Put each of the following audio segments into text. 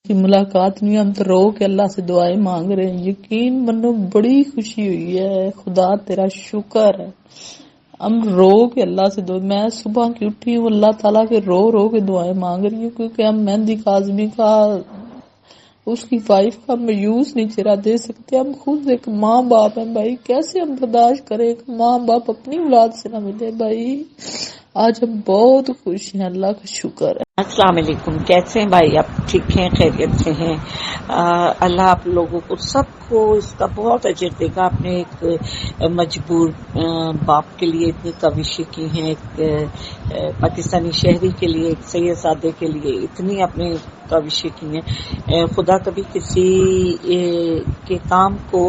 کی ملاقات نہیں، ہم تو رو کے اللہ سے دعائیں مانگ رہے ہیں. یقین منو بڑی خوشی ہوئی ہے، خدا تیرا شکر ہے. ہم رو کے اللہ سے میں صبح کی اٹھی ہوں، اللہ تعالیٰ کے رو کے دعائیں مانگ رہی ہوں، کیونکہ ہم مہندی کاظمی کا اس کی وائف کا میوس نہیں چہرہ دے سکتے. ہم خود ایک ماں باپ ہیں بھائی، کیسے ہم برداشت کریں کہ ماں باپ اپنی اولاد سے نہ ملے بھائی. آج ہم بہت خوش ہیں، اللہ کا شکر ہے. السلام علیکم. کیسے ہیں بھائی؟ آپ ٹھیک ہیں؟ خیریت سے ہیں؟ اللہ آپ لوگوں کو سب کو اس کا بہت اجر دے گا. آپ نے ایک مجبور باپ کے لیے اتنی کوششیں کی ہیں، ایک پاکستانی شہری کے لیے، ایک سید زادے کے لیے اتنی اپنے کوششیں کی ہیں. خدا کبھی کسی کے کام کو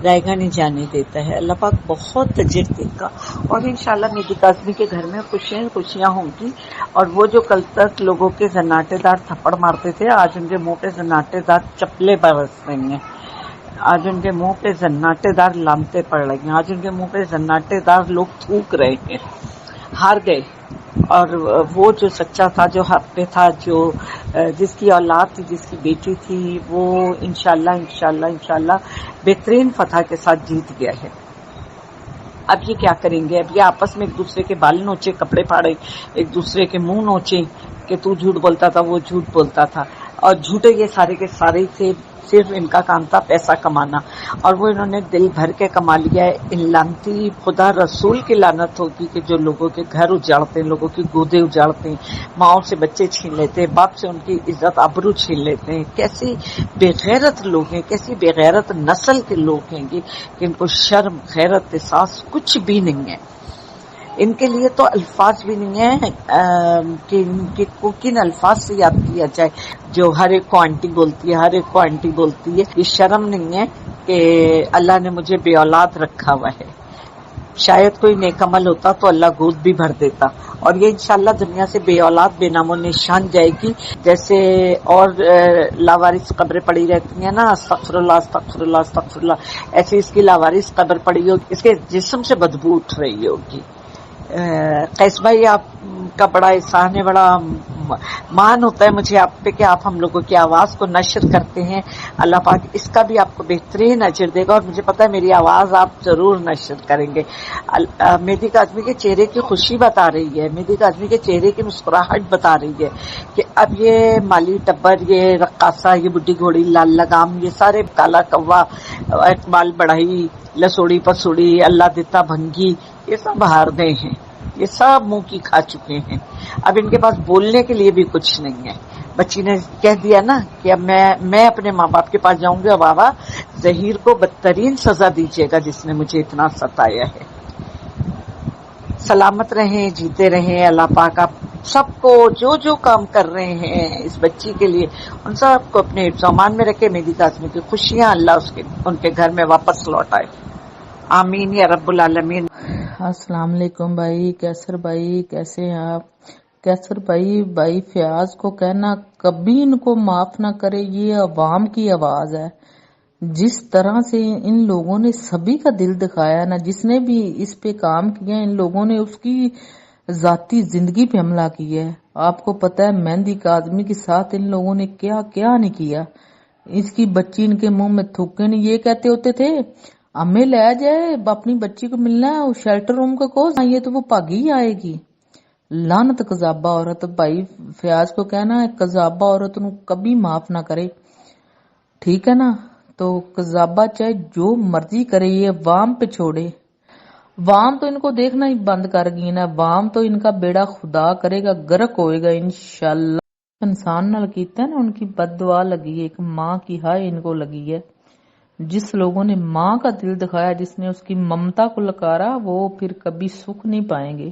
رائیگاں نہیں جانے دیتا ہے. اللہ پاک بہت اجر دے گا، اور انشاءاللہ مہندی کاظمی کے گھر میں خوشیاں ہوں گی. اور وہ جو کل تک لوگوں کے زناٹے دار تھپڑ مارتے تھے، آج ان کے منہ پہ زناٹے دار چپلیں برس رہی ہیں. آج ان کے منہ پہ زناٹے دار لامتے پڑ رہی ہیں. آج ان کے منہ پہ زناٹے دار لوگ تھوک رہے ہیں. ہار گئے. اور وہ جو سچا تھا، جو حق پہ تھا، جو جس کی اولاد تھی، جس کی بیٹی تھی، وہ انشاءاللہ بہترین فتح کے ساتھ جیت گیا ہے. اب یہ کیا کریں گے؟ اب یہ آپس میں ایک دوسرے کے بال نوچے، کپڑے پھاڑے، ایک دوسرے کے منہ نوچے کہ تو جھوٹ بولتا تھا، وہ جھوٹ بولتا تھا. اور جھوٹے یہ سارے کے سارے تھے. صرف ان کا کام تھا پیسہ کمانا، اور وہ انہوں نے دل بھر کے کما لیا ہے. ان لعنتی خدا رسول کی لعنت ہوگی کہ جو لوگوں کے گھر اجاڑتے ہیں، لوگوں کی گودے اجاڑتے ہیں، ماؤں سے بچے چھین لیتے ہیں، باپ سے ان کی عزت آبرو چھین لیتے ہیں. کیسی بے غیرت لوگ ہیں، کیسی بے غیرت نسل کے لوگ ہیں کہ ان کو شرم، غیرت، احساس کچھ بھی نہیں ہے. ان کے لیے تو الفاظ بھی نہیں ہیں کہ ان کے کو کن الفاظ سے یاد کیا جائے. جو ہر ایک کو آنٹی بولتی ہے، ہر ایک کو آنٹی بولتی ہے. یہ شرم نہیں ہے کہ اللہ نے مجھے بے اولاد رکھا ہوا ہے. شاید کوئی نیک عمل ہوتا تو اللہ گود بھی بھر دیتا. اور یہ انشاءاللہ دنیا سے بے اولاد، بے نام و نشان جائے گی. جیسے اور لاوارث قبریں پڑی رہتی ہیں نا، استغفر اللہ استغفر اللہ استغفر اللہ، ایسی اس کی لاوارث قبر پڑی ہوگی، اس کے جسم سے بدبو اٹھ رہی ہوگی. قیس بھائی، آپ کا بڑا احسان ہے، بڑا مان ہوتا ہے مجھے آپ پہ کہ آپ ہم لوگوں کی آواز کو نشر کرتے ہیں. اللہ پاک اس کا بھی آپ کو بہترین اجر دے گا. اور مجھے پتا ہے میری آواز آپ ضرور نشر کریں گے. مہندی کاظمی کے چہرے کی خوشی بتا رہی ہے، مہندی کاظمی کے چہرے کی مسکراہٹ بتا رہی ہے کہ اب یہ مالی ٹبر، یہ رقاصہ، یہ بڈھی گھوڑی، لال لگام، یہ سارے کالا کوا، اقبال بڑھائی، لسوڑی پسوڑی، اللہ دیتا بھنگی، یہ سب ہار گئے ہیں. یہ سب منہ کی کھا چکے ہیں. اب ان کے پاس بولنے کے لیے بھی کچھ نہیں ہے. بچی نے کہہ دیا نا کہ اب میں اپنے ماں باپ کے پاس جاؤں گی، اور بابا ظہیر کو بدترین سزا دیجیے گا جس نے مجھے اتنا ستایا ہے. سلامت رہیں، جیتے رہیں. اللہ پاک آپ سب کو جو کام کر رہے ہیں اس بچی کے لیے، ان سب کو اپنے حفظ و امان میں رکھے. مہندی کاظمی کی خوشیاں اللہ ان کے گھر میں واپس لوٹائے. آمین یا رب العالمین. السلام علیکم بھائی. کیسر بھائی کیسے ہیں آپ؟ کیسر بھائی فیاض کو کہنا کبھی ان کو معاف نہ کرے. یہ عوام کی آواز ہے. جس طرح سے ان لوگوں نے سبھی کا دل دکھایا نا، جس نے بھی اس پہ کام کیا، ان لوگوں نے اس کی ذاتی زندگی پہ حملہ کیا ہے. آپ کو پتہ ہے مہندی کاظمی کے ساتھ ان لوگوں نے کیا کیا نہیں کیا. اس کی بچی ان کے منہ میں تھوکے نہیں. یہ کہتے ہوتے تھے ہمیں لے جائے، اپنی بچی کو ملنا ہے، شیلٹر روم کا کوس آئیے تو وہ پاگی ہی آئے گی. لعنت قذابہ عورت. بھائی فیاض کو کہنا ہے قذابہ عورت نو کبھی معاف نہ کرے، ٹھیک ہے نا؟ تو قذابہ چاہے جو مرضی کرے، یہ عوام پہ چھوڑے. عوام تو ان کو دیکھنا ہی بند کر گئی نا. عوام تو ان کا بیڑا خدا کرے گا غرق ہوئے گا انشاءاللہ. انسان نال کیتا ہے نا، ان کی بد دعا لگی ہے، ایک ماں کی ہائے ان کو لگی ہے. جس لوگوں نے ماں کا دل دکھایا، جس نے اس کی ممتا کو لکارا، وہ پھر کبھی سکھ نہیں پائیں گے.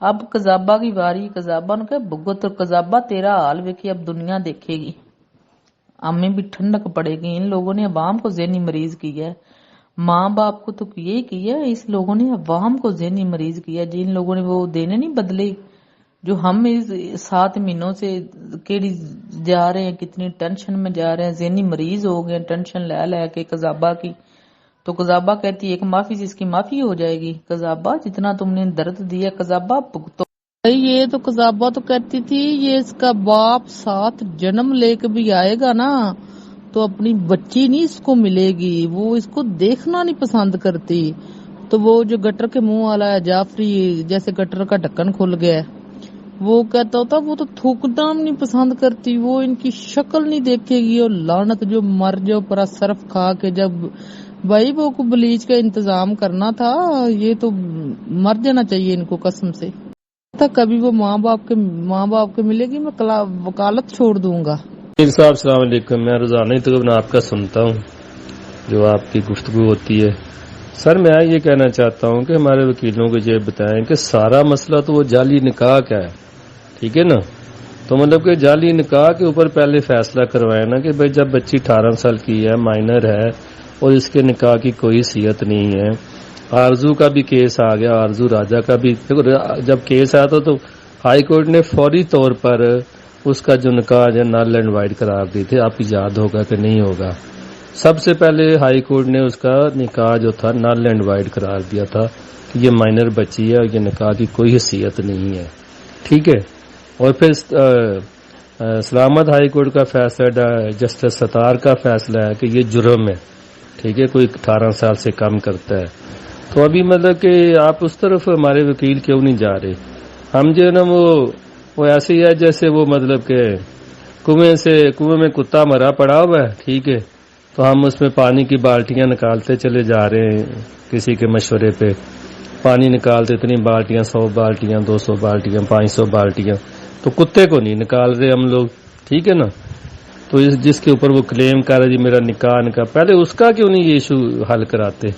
اب قذابہ کی باری. قذابہ نے کہا بھگت، اور قذابہ تیرا حال ویکھی اب دنیا دیکھے گی، ہمیں بھی ٹھنڈک پڑے گی. ان لوگوں نے عوام کو ذہنی مریض کیا ہے. ماں باپ کو تو یہی کیا ہے، اس لوگوں نے عوام کو ذہنی مریض کیا. جن لوگوں نے وہ دینے نہیں بدلے، جو ہم اس 7 مہینوں سے کیڑی جا رہے ہیں، کتنی ٹینشن میں جا رہے ہیں، ذہنی مریض ہو گئے ٹینشن لے کے قذابہ کی. تو قذابہ کہتی ہے ایک معافی جس کی معافی ہو جائے گی. قذابہ جتنا تم نے درد دیا قذابہ بھگتو. یہ تو قذابہ تو کہتی تھی یہ اس کا باپ 7 جنم لے کے بھی آئے گا نا تو اپنی بچی نہیں اس کو ملے گی، وہ اس کو دیکھنا نہیں پسند کرتی۔ تو وہ جو گٹر کے منہ والا ہے جعفری، جیسے گٹر کا ڈھکن کھل گیا ہے، وہ کہتا ہوتا وہ تو تھوکنا نہیں پسند کرتی، وہ ان کی شکل نہیں دیکھے گی، اور لعنت جو مر جو پرا صرف کھا کے جب بھائی وہ کو بلیچ کا انتظام کرنا تھا، یہ تو مر جانا چاہیے ان کو قسم سے۔ تھا کبھی وہ ماں باپ کے ملے گی میں وکالت چھوڑ دوں گا۔ صاحب السلام علیکم، میں روزانہ ہی تقریباً آپ کا سنتا ہوں جو آپ کی گفتگو ہوتی ہے۔ سر میں یہ کہنا چاہتا ہوں کہ ہمارے وکیلوں کو یہ بتائیں کہ سارا مسئلہ تو وہ جعلی نکاح کا ہے، ٹھیک ہے نا؟ تو مطلب کہ جعلی نکاح کے اوپر پہلے فیصلہ کروائے نا کہ بھائی جب بچی 18 سال کی ہے، مائنر ہے، اور اس کے نکاح کی کوئی حیثیت نہیں ہے۔ آرزو کا بھی کیس آ گیا، آرزو راجہ کا بھی، جب کیس آیا تو ہائی کورٹ نے فوری طور پر اس کا جو نکاح ہے نل اینڈ وائڈ قرار دی تھے، آپ کو یاد ہوگا کہ نہیں ہوگا۔ سب سے پہلے ہائی کورٹ نے اس کا نکاح جو تھا نل اینڈ وائڈ قرار دیا تھا کہ یہ مائنر بچی ہے اور یہ نکاح کی کوئی حیثیت نہیں ہے، ٹھیک ہے۔ اور پھر سلامت ہائی کورٹ کا فیصلہ، جسٹس ستار کا فیصلہ ہے کہ یہ جرم ہے، ٹھیک ہے، کوئی 18 سال سے کم کرتا ہے۔ تو ابھی مطلب کہ آپ اس طرف ہمارے وکیل کیوں نہیں جا رہے؟ ہم جو ہے نا وہ ایسے ہی ہے جیسے وہ مطلب کہ کنویں میں کتا مرا پڑا ہوا ہے، ٹھیک ہے، تو ہم اس میں پانی کی بالٹیاں نکالتے چلے جا رہے ہیں، کسی کے مشورے پہ پانی نکالتے، اتنی بالٹیاں، 100 بالٹیاں، 200 بالٹیاں، 500 بالٹیاں، تو کتے کو نہیں نکال رہے ہم لوگ، ٹھیک ہے نا؟ تو جس کے اوپر وہ کلیم کر رہے جی میرا نکاح، پہلے اس کا کیوں نہیں یہ ایشو حل کراتے؟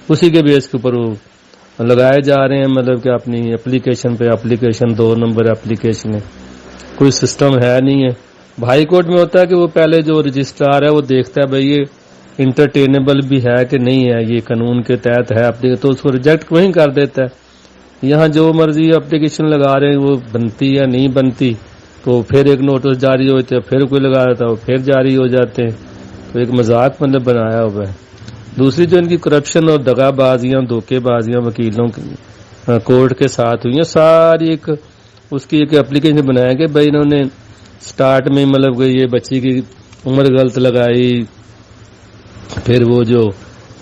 اسی کے بیس کے اوپر وہ لگائے جا رہے ہیں، مطلب کہ اپنی اپلیکیشن پہ اپلیکیشن 2 نمبر اپلیکیشن ہے، کوئی سسٹم ہے نہیں ہے۔ ہائی کورٹ میں ہوتا ہے کہ وہ پہلے جو رجسٹرار ہے وہ دیکھتا ہے بھئی یہ انٹرٹینیبل بھی ہے کہ نہیں ہے، یہ قانون کے تحت ہے، تو اس کو ریجیکٹ وہیں کر دیتا ہے۔ یہاں جو مرضی اپلیکیشن لگا رہے ہیں وہ بنتی یا نہیں بنتی، تو پھر ایک نوٹس جاری ہوتے ہیں، پھر کوئی لگا دیتا ہے وہ پھر جاری ہو جاتے ہیں، تو ایک مذاق مطلب بنایا ہوا ہے۔ دوسری جو ان کی کرپشن اور دغا بازیاں، دھوکے بازیاں وکیلوں کورٹ کے ساتھ ہوئی ہیں، ساری ایک اس کی ایک اپلیکیشن بنایا کہ بھائی انہوں نے سٹارٹ میں مطلب کہ یہ بچی کی عمر غلط لگائی، پھر وہ جو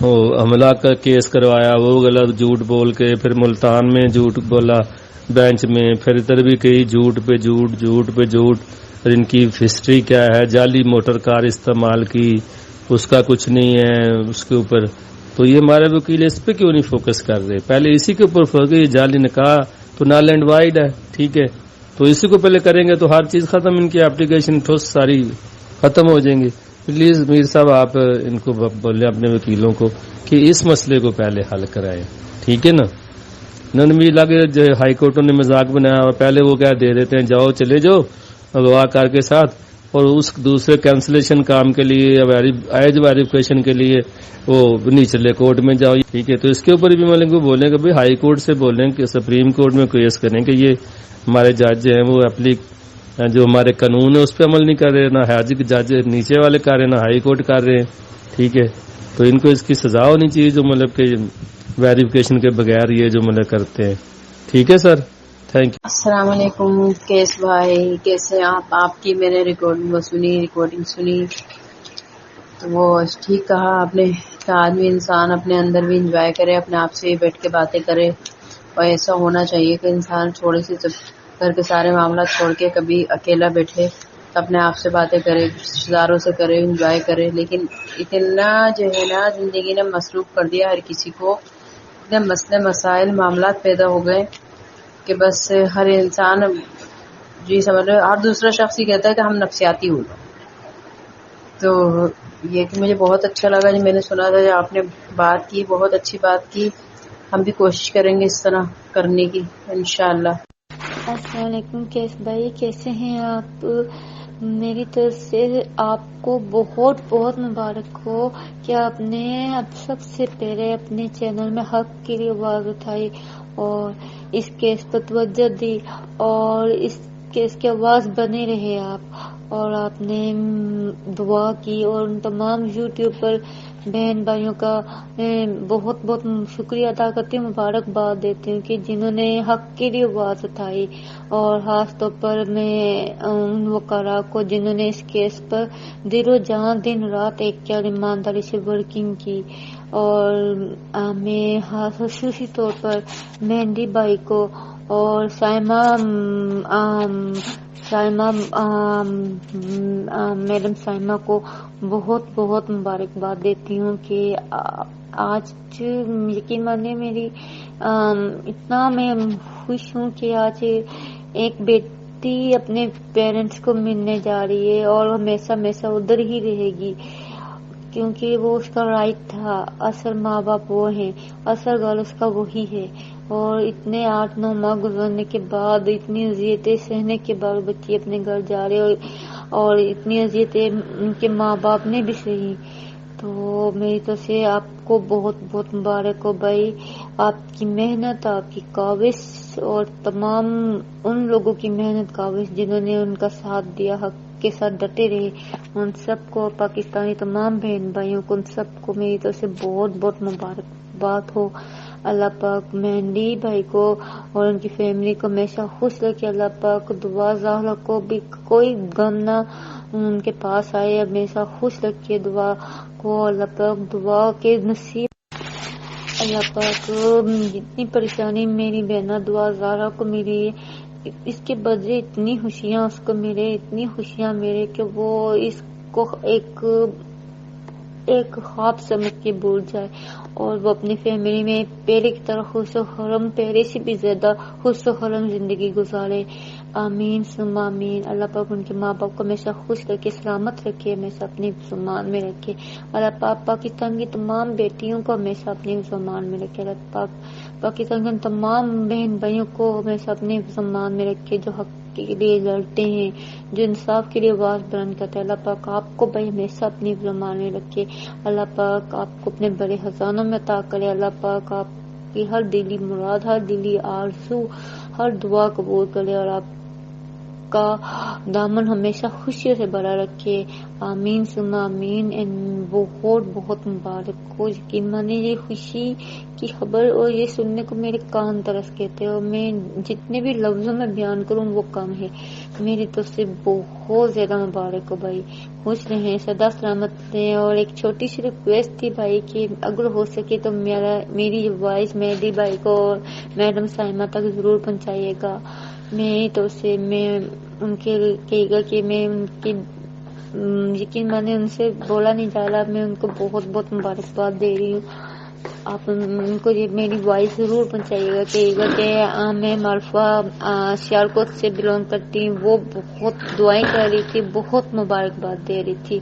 حملہ کا کیس کروایا وہ غلط جھوٹ بول کے، پھر ملتان میں جھوٹ بولا بینچ میں، پھر ادھر بھی کئی جھوٹ پہ جھوٹ، اور ان کی ہسٹری کیا ہے، جعلی موٹر کار استعمال کی، اس کا کچھ نہیں ہے اس کے اوپر۔ تو یہ ہمارے وکیل اس پہ کیوں نہیں فوکس کر رہے؟ پہلے اسی کے اوپر فوکس، یہ جعلی نکاح تو نل اینڈ وائڈ ہے، ٹھیک ہے، تو اسی کو پہلے کریں گے تو ہر چیز ختم، ان کی اپلیکیشن ٹھوس ساری ختم ہو جائیں گے۔ پلیز میر صاحب آپ ان کو بولیں اپنے وکیلوں کو کہ اس مسئلے کو پہلے حل کرائیں، ٹھیک ہے نا؟ انہوں نے بھی لگے جو ہائی کورٹوں نے مذاق بنایا اور پہلے وہ کیا دے دیتے ہیں، جاؤ چلے جاؤ اغوا کر کے ساتھ، اور اس دوسرے کینسلیشن کام کے لیے یا ایج ویریفیکیشن کے لیے وہ نیچلے کورٹ میں جاؤ، ٹھیک ہے۔ تو اس کے اوپر بھی مطلب کو بولیں کہ بھائی ہائی کورٹ سے بولیں کہ سپریم کورٹ میں کیس کریں کہ یہ ہمارے جج ہیں وہ جو ہمارے قانون ہے اس پہ عمل نہیں کر رہے، نہ حاجی کے جج نیچے والے کر رہے ہیں، نہ ہائی کورٹ کر رہے ہیں، ٹھیک ہے۔ تو ان کو اس کی سزا ہونی چاہیے جو مطلب کہ ویریفیکیشن کے بغیر یہ جو مطلب کرتے ہیں، ٹھیک ہے سر، تھینک یو۔ السلام علیکم کیس بھائی، کیسے آپ کی میں نے ریکارڈنگ سنی تو وہ ٹھیک کہا آپ نے کہ آدمی انسان اپنے اندر بھی انجوائے کرے، اپنے آپ سے بیٹھ کے باتیں کرے، اور ایسا ہونا چاہیے کہ انسان تھوڑے سے گھر کے سارے معاملات چھوڑ کے کبھی اکیلا بیٹھے، اپنے آپ سے باتیں کرے، رشتے داروں سے کرے، انجوائے کرے۔ لیکن اتنا جو ہے نا زندگی نے مصروف کر دیا ہر کسی کو، اتنے مسئلے مسائل معاملات پیدا ہو گئے کہ بس ہر انسان جی سمجھ لو ہر دوسرا شخص ہی کہتا ہے کہ ہم نفسیاتی ہو گئے۔ تو یہ کہ مجھے بہت اچھا لگا جب میں نے سنا تھا، جب آپ نے بات کی، بہت اچھی بات کی، ہم بھی کوشش کریں گے اس طرح کرنے کی انشاءاللہ۔ السلام علیکم کیس بھائی، کیسے ہیں آپ؟ میری طرف سے آپ کو بہت بہت مبارک ہو کہ آپ نے اب سب سے پہلے اپنے چینل میں حق کے لیے آواز اٹھائی اور اس کیس پر توجہ دی، اور اس کیس کی آواز بنے رہے آپ، اور آپ نے دعا کی، اور ان تمام یوٹیوب پر بہن بھائیوں کا بہت بہت شکریہ ادا کرتی ہوں، مبارکباد دیتی ہوں کہ جنہوں نے حق کے لیے آواز اٹھائی، اور خاص طور پر میں ان وکلاء کو جنہوں نے اس کیس پر دل و جان دن رات ایک کیا ایمانداری سے ورکنگ کی، اور میں خصوصی طور پر مہندی بھائی کو اور میڈم سائمہ کو بہت بہت مبارکباد دیتی ہوں کہ آج یقین مانیے میری اتنا میں خوش ہوں کہ آج ایک بیٹی اپنے پیرنٹس کو ملنے جا رہی ہے، اور ہمیشہ ہمیشہ ادھر ہی رہے گی، کیونکہ وہ اس کا رائٹ تھا۔ اصل ماں باپ وہ ہیں، اصل گھر اس کا وہی ہے، اور اتنے 8-9 ماہ گزرنے کے بعد، اتنی اذیتیں سہنے کے بعد بچی اپنے گھر جا رہے، اور اتنی اذیتیں ان کے ماں باپ نے بھی سہی۔ تو میری طرف سے آپ کو بہت بہت مبارک ہو بھائی، آپ کی محنت، آپ کی کاوش، اور تمام ان لوگوں کی محنت کاوش جنہوں نے ان کا ساتھ دیا، حق کے ساتھ ڈٹے رہے، ان سب کو، پاکستانی تمام بہن بھائیوں کو، ان سب کو میری طرف سے بہت بہت مبارکباد ہو۔ اللہ پاک مہندی بھائی کو اور ان کی فیملی کو ہمیشہ خوش رکھے، اللہ پاک دعا زہرا کو بھی کوئی غم نہ ان کے پاس آئے، ہمیشہ خوش رکھے دعا کو، اللہ پاک دعا کے نصیب، اللہ پاک جتنی پریشانی میری بہنا دعا زہرا کو ملی اس کے بدلے اتنی خوشیاں اس کو ملے، اتنی خوشیاں ملے کہ وہ اس کو ایک خواب سمجھ کے بھول جائے، اور وہ اپنی فیملی میں پہلے کی طرح خوش و خرم، پہلے سے بھی زیادہ خوش و خرم زندگی گزارے۔ آمین ثم آمین۔ اللہ پاک ان کے ماں باپ کو ہمیشہ خوش رکھے، سلامت رکھے، ہمیشہ اپنے زمان میں رکھے۔ اللہ پاک پاکستان کی تمام بیٹیوں کو ہمیشہ اپنے زمان میں رکھے۔ اللہ پاک پاکستان کے تمام بہن بھائیوں کو ہمیشہ اپنے زمان میں رکھے، جو حق کے لیے لڑتے ہیں، جو انصاف کے لیے آواز بلند کرتے ہیں۔ اللہ پاک آپ کو بھائی ہمیشہ اپنی زمان میں رکھے۔ اللہ پاک آپ کو اپنے بڑے خزانوں میں عطا کرے۔ اللہ پاک آپ کی ہر دلی مراد، ہر دلی آرزو، ہر دعا قبول کرے، اور آپ کا دامن ہمیشہ خوشیوں سے بھرا رکھے۔ آمین ثم آمین۔ بہت بہت مبارک ہو، یقین مانے یہ خوشی کی خبر اور یہ سننے کو میرے کان ترس کہتے ہیں، اور میں جتنے بھی لفظوں میں بیان کروں وہ کم ہے۔ میری طرف سے بہت زیادہ مبارک ہو بھائی، خوش رہیں، سدا سلامت رہیں۔ اور ایک چھوٹی سی ریکویسٹ تھی بھائی کہ اگر ہو سکے تو میری وائس مہدی بھائی کو اور میڈم سائمہ تک ضرور پہنچائیے گا۔ میری طرف سے میں ان کے کہے گا کہ میں ان کی یقین مانے ان سے بولا نہیں جا رہا، میں ان کو بہت بہت مبارکباد دے رہی ہوں۔ آپ ان کو یہ میری وائس ضرور پہنچائیے گا، کہے گا کہ میں معرفہ سیالکوٹ سے بلونگ کرتی ہوں، وہ بہت دعائیں کر رہی تھی، بہت مبارکباد دے رہی تھی،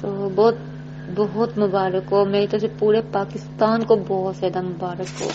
تو بہت بہت مبارک ہو۔ میری طرف سے پورے پاکستان کو بہت زیادہ مبارک ہو۔